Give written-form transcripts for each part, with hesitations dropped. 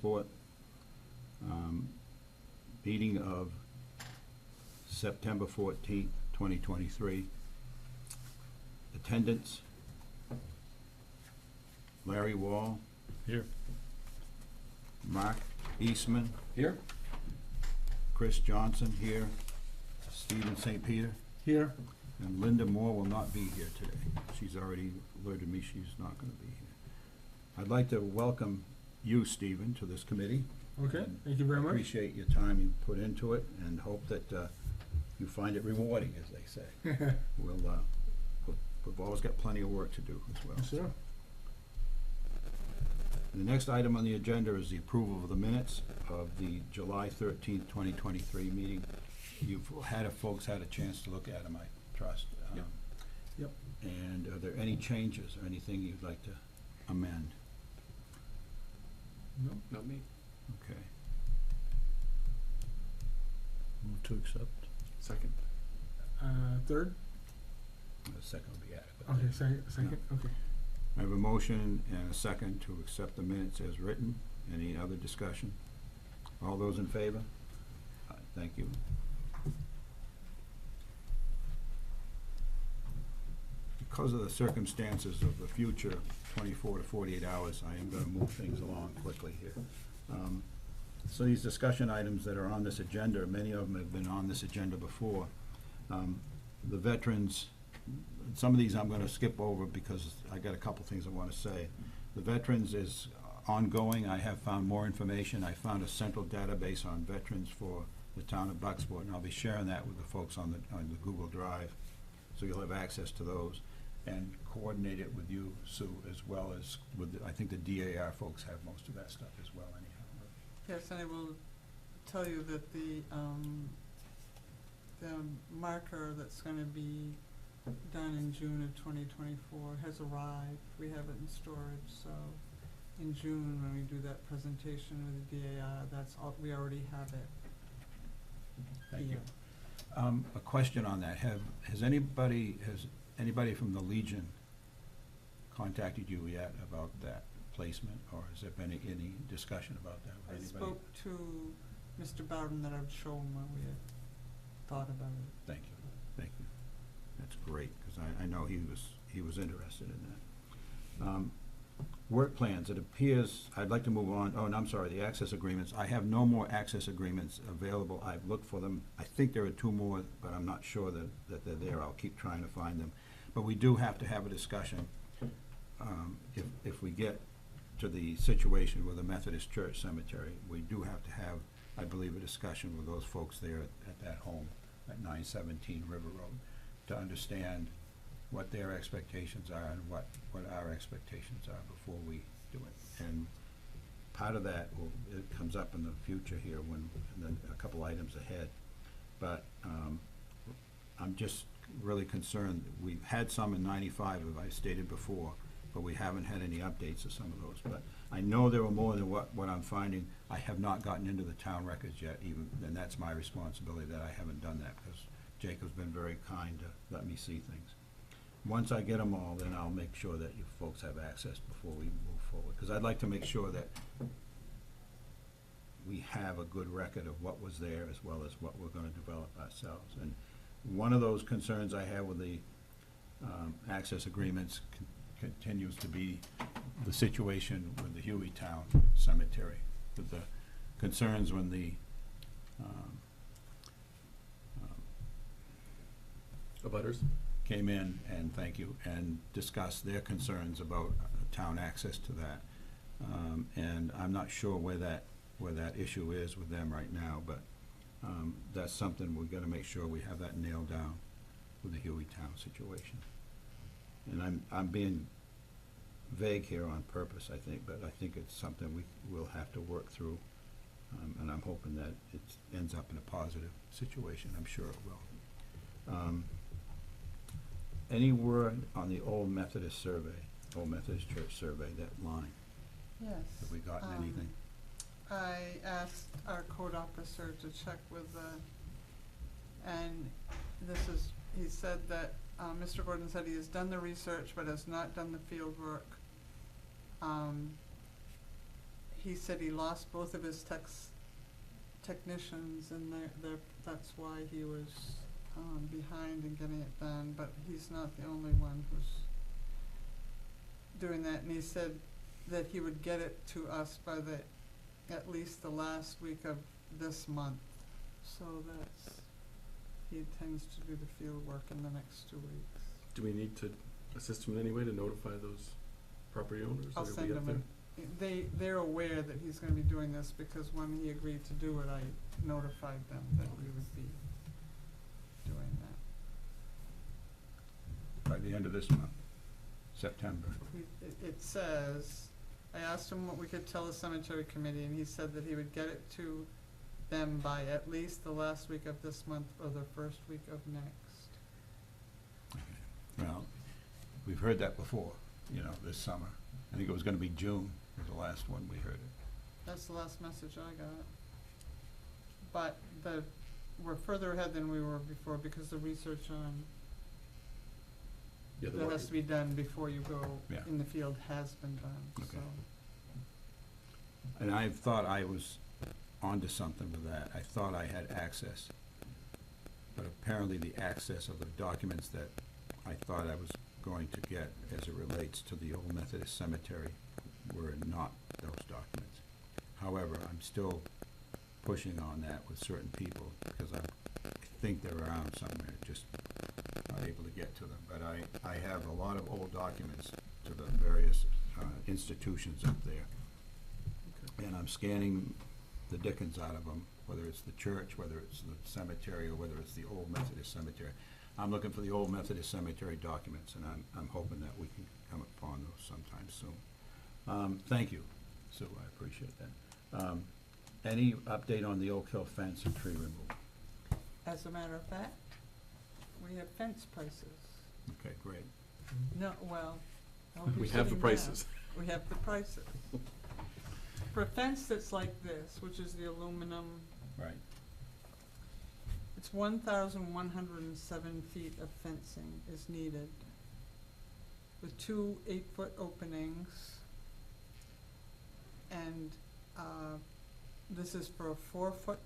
Bucksport. Meeting of September 14th, 2023. Attendance: Larry Wall, Here. Mark Eastman, Here. Chris Johnson here, Stephen St. Peter, Here. and Linda Moore will not be here today. She's already alerted me she's not going to be here. I'd like to welcome you, Stephen, to this committee. Okay, And thank you very much. Appreciate your time you put into it, and hope that you find it rewarding, as they say. We've always got plenty of work to do as well. Yes, sir. The next item on the agenda is the approval of the minutes of the July 13th, 2023 meeting. Folks had a chance to look at them, I trust. Yep. Yep. And are there any changes or anything you'd like to amend? No, not me. Okay. Move to accept. Second. Third? A second will be adequate. Okay, second, okay. I have a motion and a second to accept the minutes as written. Any other discussion? All those in favor? Thank you. Because of the circumstances of the future 24 to 48 hours, I am going to move things along quickly here. So these discussion items that are on this agenda, many of them have been on this agenda before. The veterans, some of these I'm going to skip over because I got a couple things I want to say. The veterans is ongoing. I have found more information. I found a central database on veterans for the town of Bucksport, and I'll be sharing that with the folks on the Google Drive, so you'll have access to those, and coordinate it with you, Sue, as well as with, I think the DAR folks have most of that stuff as well anyhow. Yes, and I will tell you that the marker that's going to be done in June of 2024 has arrived. We have it in storage, so in June when we do that presentation with the DAR, that's all, we already have it. Thank you. here. A question on that. Has anybody from the Legion contacted you yet about that placement, or has there been any discussion about that with I anybody? spoke to Mr. Bowden that I've shown when we had thought about it. Thank you, thank you. That's great, because I know he was interested in that. Work plans, it appears, I'd like to move on, oh, and I'm sorry, the access agreements. I have no more access agreements available. I've looked for them. I think there are 2 more, but I'm not sure that they're there. I'll keep trying to find them. But we do have to have a discussion, if we get to the situation with the Methodist Church Cemetery, we do have to have, I believe, a discussion with those folks there at that home at 917 River Road to understand what their expectations are and what our expectations are before we do it. And part of that it comes up in the future here when, and then a couple items ahead. But I'm just really concerned. We've had some in 95, as I stated before, but we haven't had any updates of some of those. But I know there were more than what I'm finding. I have not gotten into the town records yet, even, and that's my responsibility that I haven't done that, because Jacob's been very kind to let me see things. Once I get them all, then I'll make sure that you folks have access before we move forward, because I'd like to make sure that we have a good record of what was there as well as what we're going to develop ourselves. And one of those concerns I have with the access agreements continues to be the situation with the Hueytown Cemetery, with the concerns when the Abutters? came in, and thank you, and discussed their concerns about town access to that. And I'm not sure where that issue is with them right now, but that's something we've got to make sure we have that nailed down with the Hueytown situation. And I'm being vague here on purpose, I think, but I think it's something we will have to work through, and I'm hoping that it ends up in a positive situation. I'm sure it will. Any word on the old Methodist survey, old Methodist Church survey, that line? Yes. Have we gotten anything? I asked our code officer to check with and he said that, Mr. Gordon said he has done the research but has not done the field work. he said he lost both of his technicians, and that's why he was behind in getting it done, but he's not the only one who's doing that, and he said that he would get it to us by at least the last week of this month. So he intends to do the field work in the next 2 weeks. Do we need to assist him in any way to notify those property owners? I'll that are send we up them they're aware that he's gonna be doing this, because when he agreed to do it, I notified them that we would be doing that. By the end of this month, September. It says, I asked him what we could tell the cemetery committee, and he said that he would get it to them by at least the last week of this month or the first week of next. Well, we've heard that before, this summer. I think it was gonna be June, was the last one we heard it. That's the last message I got. But we're further ahead than we were before, because the research on Yeah, the that market. has to be done before you go Yeah. in the field has been done, Okay. so. And I thought I was onto something with that. I thought I had access. But apparently the access of the documents that I thought I was going to get as it relates to the old Methodist cemetery were not those documents. However, I'm still pushing on that with certain people, because I think they're around somewhere, just not able to get to them. But I have a lot of old documents to the various institutions up there. And I'm scanning the dickens out of them, whether it's the church, whether it's the cemetery, or whether it's the old Methodist cemetery. I'm looking for the old Methodist cemetery documents, and I'm hoping that we can come upon those sometime soon. Thank you, Sue, I appreciate that. Any update on the Oak Hill fence and tree removal? As a matter of fact, we have fence prices. Okay, great. No, well, I'll be We have the sitting down. prices. We have the prices. For a fence that's like this, which is the aluminum, Right. it's 1,107 feet of fencing is needed, with 2 8-foot openings. And this is for a 4-foot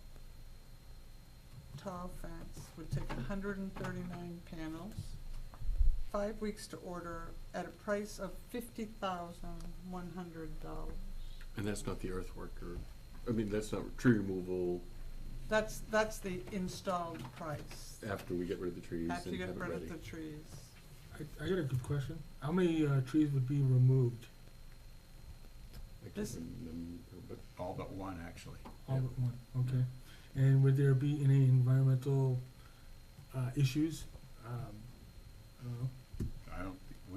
tall fence, would take 139 panels, 5 weeks to order, at a price of $50,100. And that's not the earthwork, that's not tree removal That's the installed price, after we get rid of the trees after you and get have it rid ready. of the trees. I got a good question. How many trees would be removed? I can't This- remember, but All but one, actually. All Yeah. but one, okay. And would there be any environmental issues? I don't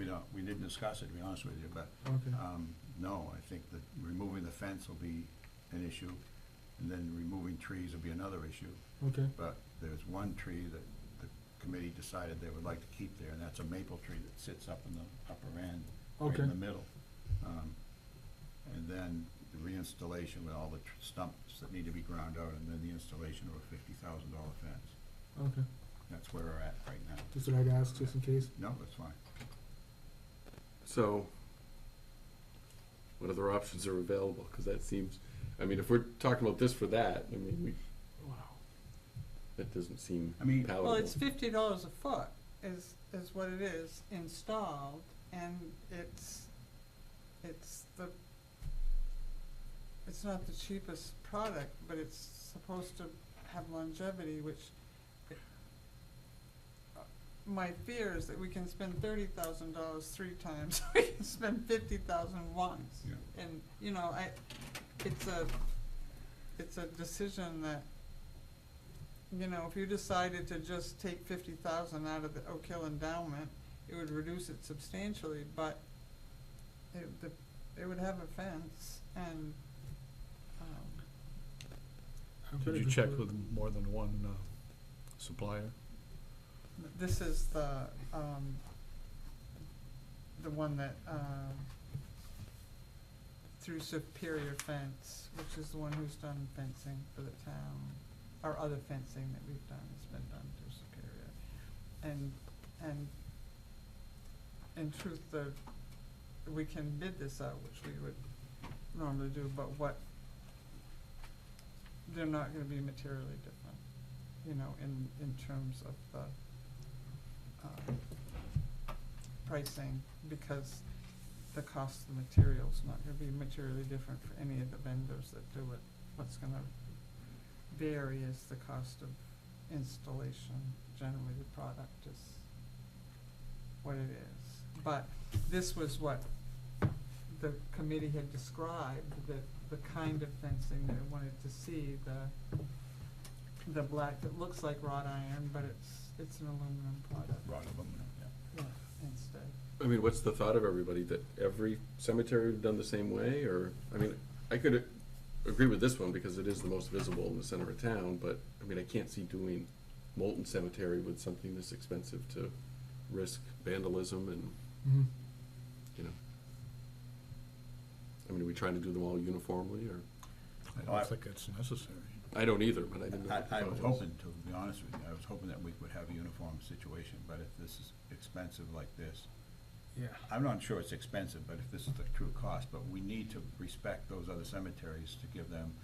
know. We didn't discuss it, to be honest with you, but Okay, no, I think that removing the fence will be an issue, and then removing trees will be another issue. okay, But there's one tree that the committee decided they would like to keep there, and that's a maple tree that sits up in the upper end, right okay, in the middle. And then the reinstallation with all the stumps that need to be ground out, and then the installation of a $50,000 fence. okay. That's where we're at right now. Just what I'd ask, just in case. No, that's fine. So, what other options are available? Because that seems, if we're talking about this for that, Wow. that doesn't seem I mean- palatable. Well, it's $50 a foot is what it is installed, and it's not the cheapest product, but it's supposed to have longevity, which my fear is that we can spend $30,000 3 times, we can spend $50,000 once. Yeah. And, it's a decision that, if you decided to just take 50,000 out of the Oak Hill endowment, it would reduce it substantially, but it would have a fence, and, I've got Did a you good check que- with more than one supplier? this is the one that, through Superior Fence, which is the one who's done fencing for the town, or other fencing that we've done has been done through Superior. And in truth, we can bid this out, which we would normally do, but they're not gonna be materially different, you know, in terms of the, pricing, because the cost of the material's not gonna be materially different for any of the vendors that do it. What's gonna vary is the cost of installation. Generally, the product is what it is. But this was what the committee had described, the kind of fencing that it wanted to see, the black that looks like wrought iron, but it's an aluminum product. Wrought aluminum, yeah. Yeah, instead. I mean, what's the thought of everybody, that every cemetery done the same way, or, I mean, I could agree with this one because it is the most visible in the center of town, but, I mean, I can't see doing Molten Cemetery with something this expensive to risk vandalism and, Mhm. you know. I mean, are we trying to do them all uniformly, or? I Oh, I- don't think it's necessary. I don't either, but I didn't know. what the I thought was hoping, to be honest with you, I was hoping that we would have a uniform situation, but if this is expensive like this, Yeah. I'm not sure it's expensive, but if this is the true cost, but we need to respect those other cemeteries to give them,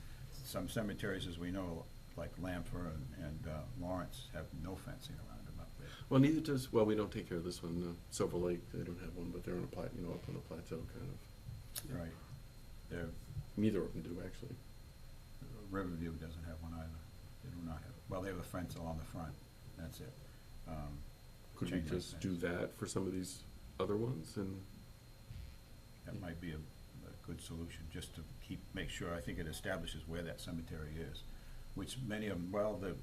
some cemeteries, as we know, like Lamphur and Lawrence, have no fencing around them up there. Well, neither does, well, we don't take care of this one, Silver Lake, they don't have one, but they're on a up on a plateau kind of. Yeah. Right. They're, Neither of them do, actually. Riverview doesn't have one either. They do not have, well, they have a fence along the front, that's it. Could we Chain link just do fence. that for some of these other ones, and? That might be a good solution, just to make sure, I think it establishes where that cemetery is, which many of them, well, the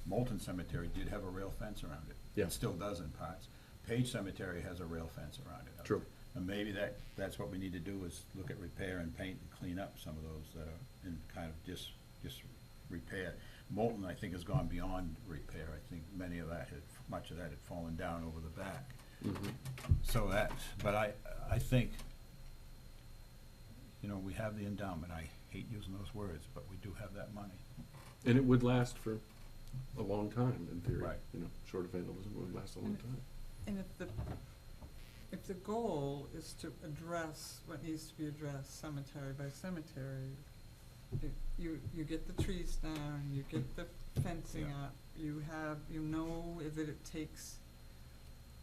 Molten Cemetery did have a rail fence around it. Yeah. It still does in parts. Page Cemetery has a rail fence around it. True. And maybe that's what we need to do, is look at repair and paint and clean up some of those that are in kind of just repair. Molten, I think, has gone beyond repair. I think much of that had fallen down over the back. So but I think, you know, we have the endowment, I hate using those words, but we do have that money. And it would last for a long time, in theory. Right. You know, short of vandalism, it would last a long time. And if the goal is to address what needs to be addressed cemetery by cemetery, you get the trees down, you get the fencing Yeah. up, you know that it takes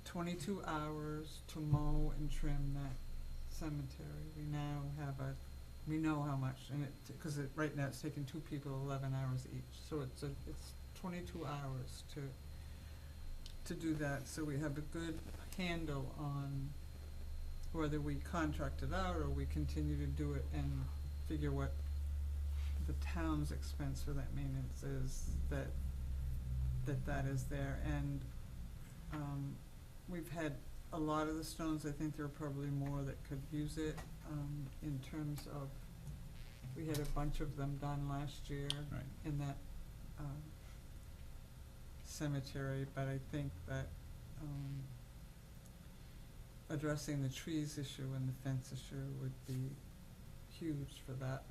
22 hours to mow and trim that cemetery. We know how much, and because right now it's taking 2 people 11 hours each, so it's 22 hours to do that, so we have a good handle on whether we contract it out or we continue to do it and figure what the town's expense for that maintenance is, that is there. And we've had a lot of the stones, I think there are probably more that could use it, in terms of, we had a bunch of them done last year Right. in that cemetery, but I think that addressing the trees issue and the fence issue would be huge for that.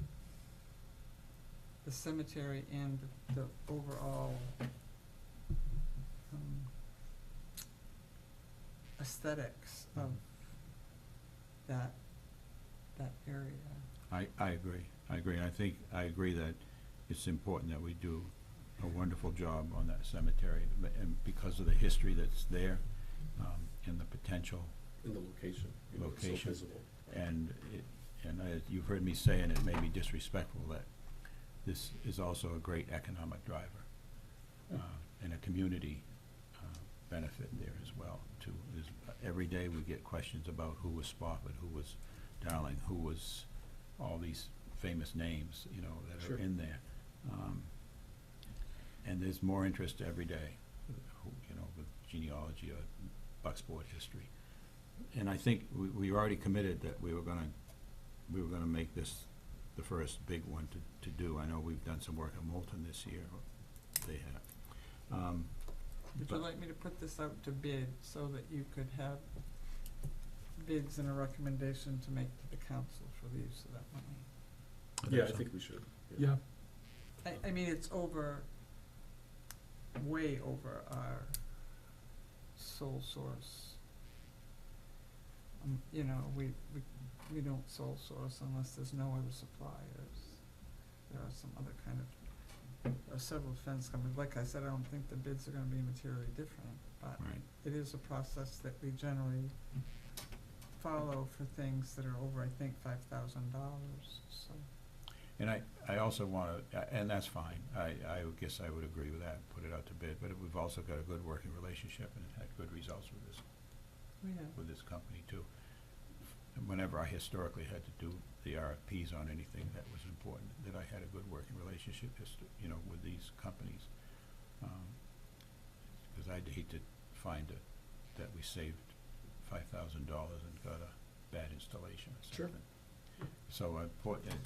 The cemetery and the overall aesthetics of that area. I agree, I agree that it's important that we do a wonderful job on that cemetery, and because of the history that's there, and the potential, In the location, you know, it's so Location. visible. and you've heard me say, and it may be disrespectful, that this is also a great economic driver, and a community, benefit there as well, too. Every day we get questions about who was Spofford, who was Darling, who was all these famous names, you know, that Sure. are in there. And there's more interest every day, you know, with genealogy or Bucksport history. And I think we already committed that we were gonna make this the first big one to do. I know we've done some work at Moulton this year, they have. Would you But- like me to put this out to bid so that you could have bids and a recommendation to make to the council for the use of that money? Yeah, I think we should. Yeah. I mean, it's way over our sole source you know, we don't sole source unless there's no other suppliers. There are some other kind of, several fence companies, like I said, I don't think the bids are gonna be materially different, but Right. it is a process that we generally follow for things that are over, I think, $5,000, so. And I also wanna, and that's fine, I would guess I would agree with that, put it out to bid, but we've also got a good working relationship and had good results with this company too. Whenever I historically had to do the RFPs on anything that was important, that I had a good working relationship, you know, with these companies. Cause I'd hate to find that we saved $5,000 and got a bad installation or Sure. something. So I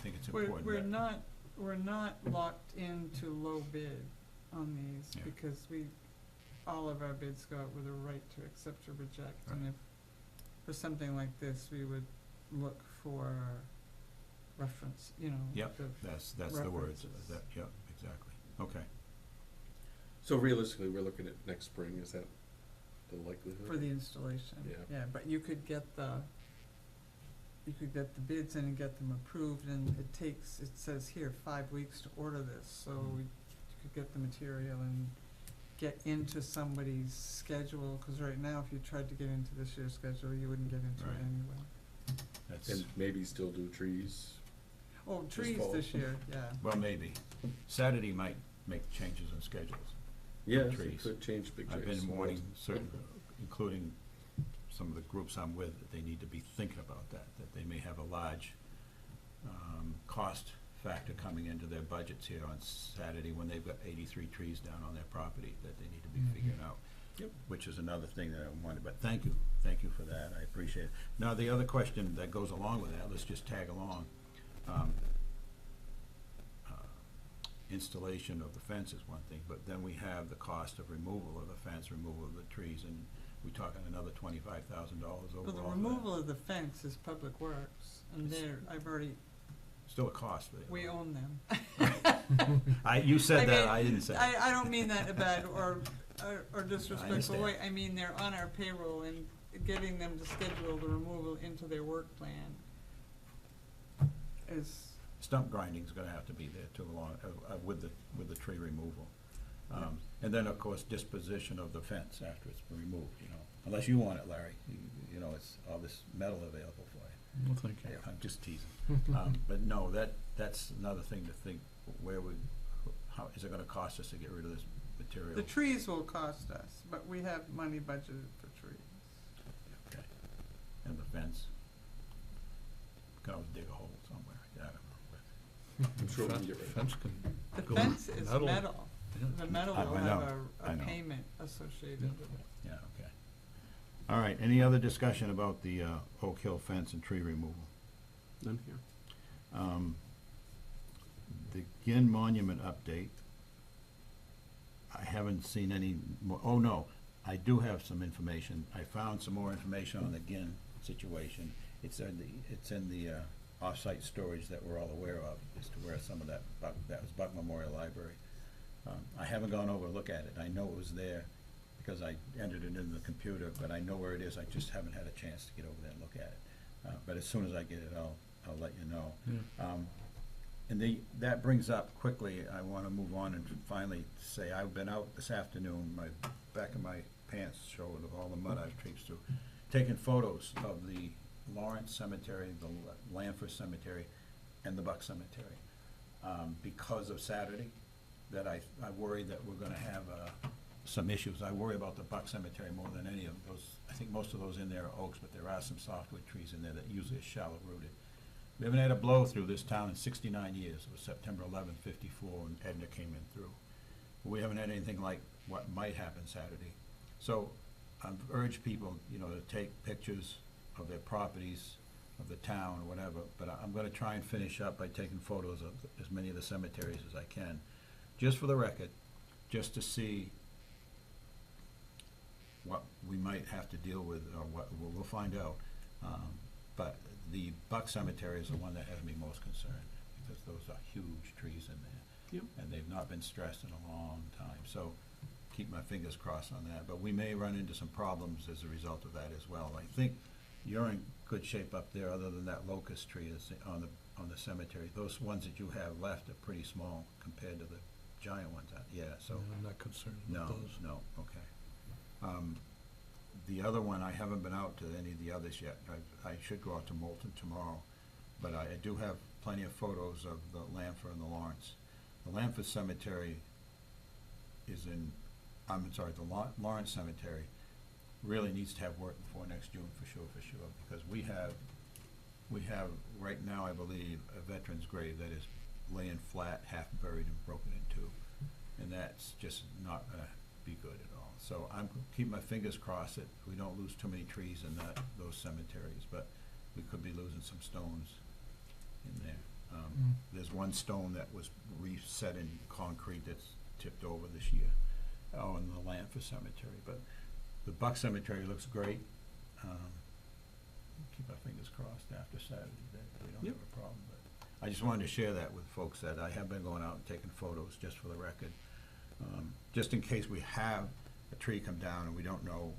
think it's important that. We're not locked into low bid on these, Yeah. because all of our bids go out with a right to accept or reject, and Right. if, for something like this, we would look for reference, you know. Yep, that's the words, references. yeah, exactly, okay. So realistically, we're looking at next spring, is that the likelihood? For the installation. Yeah. Yeah, but you could get the bids in and get them approved, and it says here, 5 weeks to order this, so you could get the material and get into somebody's schedule, cause right now, if you tried to get into this year's schedule, you wouldn't get into it Right. anyway. That's, And maybe still do trees. Oh, trees fall. this year, yeah. well, maybe. Saturday might make changes in schedules. Yeah, it Trees. could change big I've trees. been warning certain, including some of the groups I'm with, that they need to be thinking about that they may have a large cost factor coming into their budgets here on Saturday when they've got 83 trees down on their property that they need to be Mhm. figuring out. Yep. Which is another thing that I wanted, but thank you for that, I appreciate it. Now, the other question that goes along with that, let's just tag along. Installation of the fence is one thing, but then we have the cost of removal of the fence, removal of the trees, and we're talking another $25,000 overall. Well, the for that. removal of the fence is Public Works, and I've already, Still a cost, but. we own them. You said that, mean, I didn't say it. I don't mean that in a bad or disrespectful understand. way. I mean, they're on our payroll, and getting them to schedule the removal into their work plan is, Stump grinding's gonna have to be there too, along, with the tree removal. And then, of course, disposition of the fence after it's been removed, you know, unless you want it, Larry, you know, it's all this metal available for you. Well, thank you. I'm just teasing. But no, that's another thing to think, how, is it gonna cost us to get rid of this material? the trees will cost us, but we have money budgeted for trees. Okay. And the fence? Can always dig a hole somewhere, I don't know, I'm sure we can get rid of it. Fence can The go fence is metal. metal. Yeah. The metal I will know, have I a know. payment associated Yeah. with it. yeah, okay. All right, any other discussion about the Oak Hill fence and tree removal? None here. The Ginn Monument update, I haven't seen any more, oh no, I do have some information. I found some more information on the Ginn situation. It's in the off-site storage that we're all aware of, as to where some of that was Buck Memorial Library. I haven't gone over to look at it. I know it was there because I entered it in the computer, but I know where it is. I just haven't had a chance to get over there and look at it. But as soon as I get it, I'll let you know. Yeah. And that brings up quickly, I want to move on and finally say, I've been out this afternoon, my back of my pants showed of all the mud I've traipsed through, taking photos of the Lawrence Cemetery, the Lanford Cemetery, and the Buck Cemetery. Because of Saturday, that I worry that we're gonna have some issues. I worry about the Buck Cemetery more than any of those. I think most of those in there are oaks, but there are some softwood trees in there that usually are shallow rooted. We haven't had a blow through this town in 69 years. It was September 11, '54, when Edna came in through. We haven't had anything like what might happen Saturday. So I've urged people, you know, to take pictures of their properties, of the town, or whatever, but I'm gonna try and finish up by taking photos of as many of the cemeteries as I can, just for the record, just to see what we might have to deal with, or what, we'll find out. But the Buck Cemetery is the one that has me most concerned, because those are huge trees in there. Yep. And they've not been stressed in a long time, so keep my fingers crossed on that. But we may run into some problems as a result of that as well. I think you're in good shape up there, other than that locust tree that's on the cemetery. Those ones that you have left are pretty small compared to the giant ones, yeah, so. I'm not concerned No, with those. no, okay. The other one, I haven't been out to any of the others yet. I should go out to Moulton tomorrow, but I do have plenty of photos of the Lanford and the Lawrence. The Lanford Cemetery is in, I'm sorry, the Lawrence Cemetery really needs to have work before next June for sure, because we have right now, I believe, a veteran's grave that is laying flat, half buried and broken in two. And that's just not gonna be good at all. So I'm keeping my fingers crossed that we don't lose too many trees in those cemeteries, but we could be losing some stones in there. There's one stone that was reset in concrete that's tipped over this year, in the Lanford Cemetery, but the Buck Cemetery looks great. Keep our fingers crossed after Saturday that we don't Yep. have a problem, but I just wanted to share that with folks, that I have been going out and taking photos, just for the record. Just in case we have a tree come down and we don't know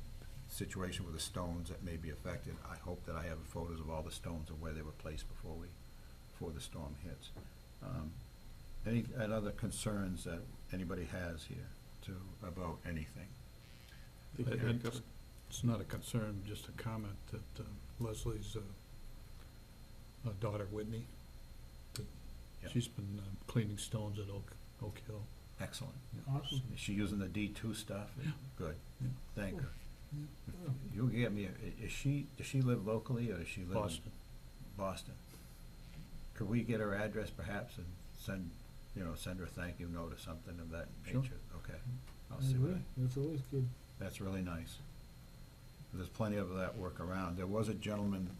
the situation with the stones that may be affected, I hope that I have photos of all the stones and where they were placed before the storm hits. Any other concerns that anybody has here about anything? I think you had it covered. It's not a concern, just a comment that Leslie's daughter Whitney, that Yeah. she's been cleaning stones at Oak Hill. Excellent. Awesome. Is she using the D2 stuff? Yeah. Good. Yeah. Thank her. Yeah. You get me, does she live locally, or does she live in Boston. Boston? Could we get her address perhaps and send her a thank you note or something of that Sure. nature? Okay. I'll I see what agree. That's always good. That's really nice. There's plenty of that work around. There was a gentleman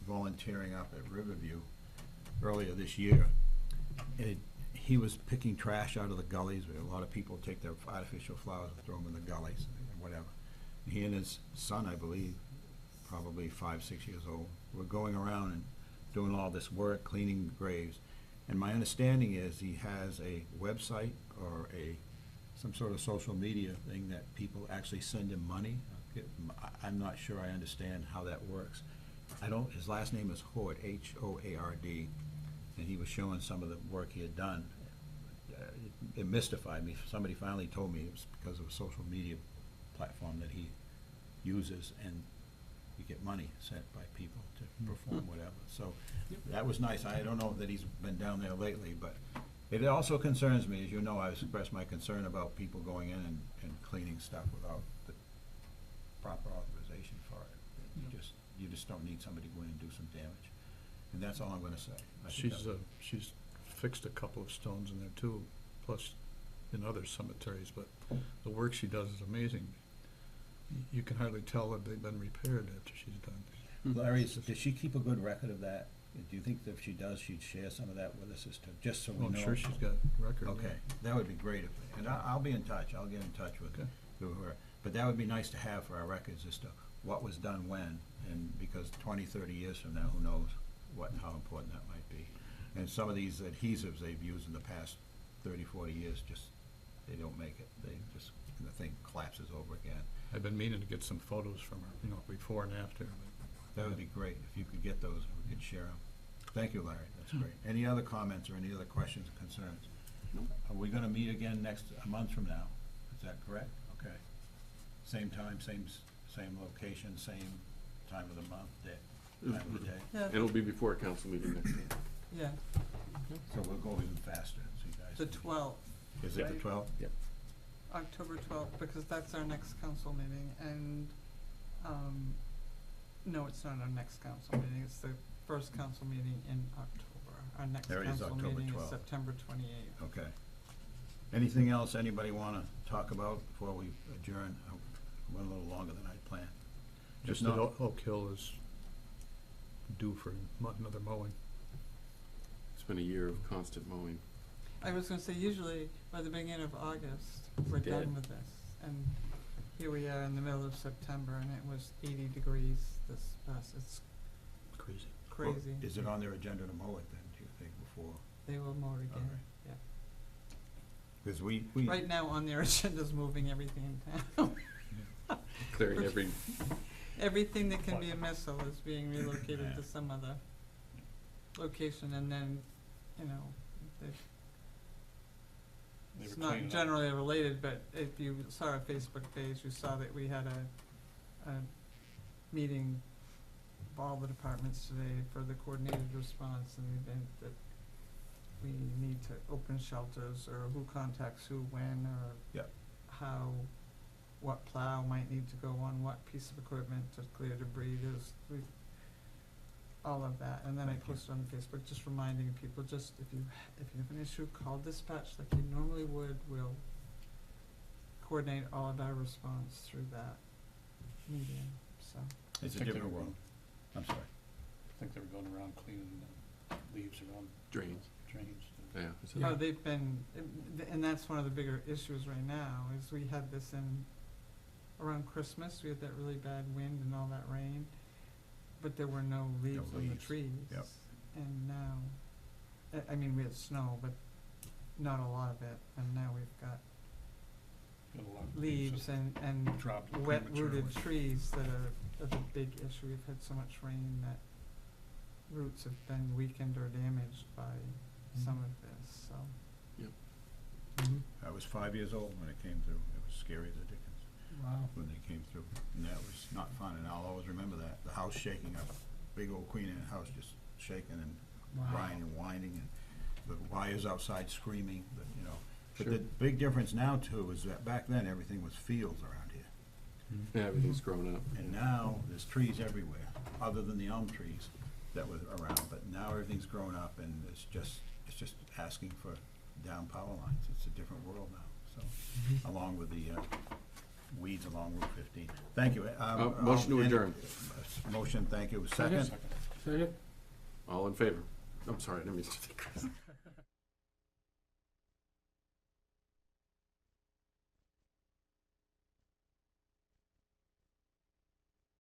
volunteering up at Riverview earlier this year. He was picking trash out of the gullies, where a lot of people take their artificial flowers and throw them in the gullies, and whatever. He and his son, I believe, probably 5, 6 years old, were going around and doing all this work, cleaning graves. And my understanding is he has a website or some sort of social media thing that people actually send him money. I'm not sure I understand how that works. His last name is Hoard, Hoard, and he was showing some of the work he had done. It mystified me. Somebody finally told me it was because of a social media platform that he uses, and you get money sent by people to perform whatever. So that was nice. I don't know that he's been down there lately, but it also concerns me. As you know, I've expressed my concern about people going in and cleaning stuff without the proper authorization for it. You just don't need somebody to go in and do some damage. And that's all I'm gonna say. I think She's fixed a couple of stones in there too, plus in other cemeteries, but the work she does is amazing. You can hardly tell that they've been repaired after she's done. Larry, does she keep a good record of that? Do you think that if she does, she'd share some of that with us, just so we Well, know? I'm sure she's got record. yeah. Okay, that would be great, and I'll be in touch. I'll get in touch with Okay. her. But that would be nice to have for our records as to what was done when, and because 20, 30 years from now, who knows how important that might be. And some of these adhesives they've used in the past 30, 40 years, they don't make it. And the thing collapses over again. I've been meaning to get some photos from her, before and after, but That would be great, if you could get those, we could share them. Thank you, Larry, that's great. Any other comments or any other questions or concerns? Are we gonna meet again a month from now? Is that correct? Okay. Same time, same location, same time of the month, time of the day? Yeah, And it'll be before a council meeting next time. yeah, So we'll go even faster, so you guys. the can- 12th, Is it the 12th? October 12th, because that's our next council meeting, and, no, it's not our next council meeting, it's the first council meeting in October. Our next There it is, council October meeting is 12th. September 28th. Okay. Anything else anybody wanna talk about before we adjourn? I went a little longer than I'd planned. just that Oak Hill is due for another mowing. It's been a year of constant mowing. I was gonna say, usually by the beginning of August, we're Dead. done with this, and here we are in the middle of September, and it was 80 degrees this past, it's Crazy. crazy. Is it on their agenda to mow it then, do you think, before? They will mow it again, Okay. yeah. Because we. Right now, on their agenda's moving everything in town. Clearing every Everything that can be a missile is being relocated Yeah. to some other location, and then, you know, they- They it's were not cleaning up. generally related, but if you saw our Facebook page, you saw that we had a meeting of all the departments today for the coordinated response in the event that we need to open shelters, or who contacts who when, or Yep. how, what plow might need to go on what piece of equipment to clear debris. All of that, and then I Thank you. posted on Facebook, just reminding people, just if you have an issue, call dispatch like you normally would. We'll coordinate all of our response through that medium, so. It's a I think they different were world. I'm sorry. I think they were going around cleaning leaves around Drains, drains. yeah. Yeah. Oh, they've been, and that's one of the bigger issues right now, is we had this around Christmas, we had that really bad wind and all that rain, but there were no leaves on the leaves. trees. Yep. And now, I mean, we had snow, but not a lot of it, and now we've got Got a lot of leaves that and dropped wet rooted prematurely. trees that are the big issue. We've had so much rain that roots have been weakened or damaged by some of this, so. Mhm. I was 5 years old when it came through. It was scary as the dickens Wow. when they came through. And that was not fun, and I'll always remember that. The house shaking, a big old Queen Anne house just shaking and Wow. crying and whining, and the wires outside screaming, but, you know. But Sure. the big difference now too is that back then, everything was fields around here. Yeah, everything's grown up. And now, there's trees everywhere, other than the elm trees that were around, but now everything's grown up, and it's just asking for down power lines. It's a different world now, so, along with the weeds along Route 15. Thank you. Motion to I'll end- adjourn. Motion, thank you. Second? Second? All in favor? I'm sorry, I didn't mean to take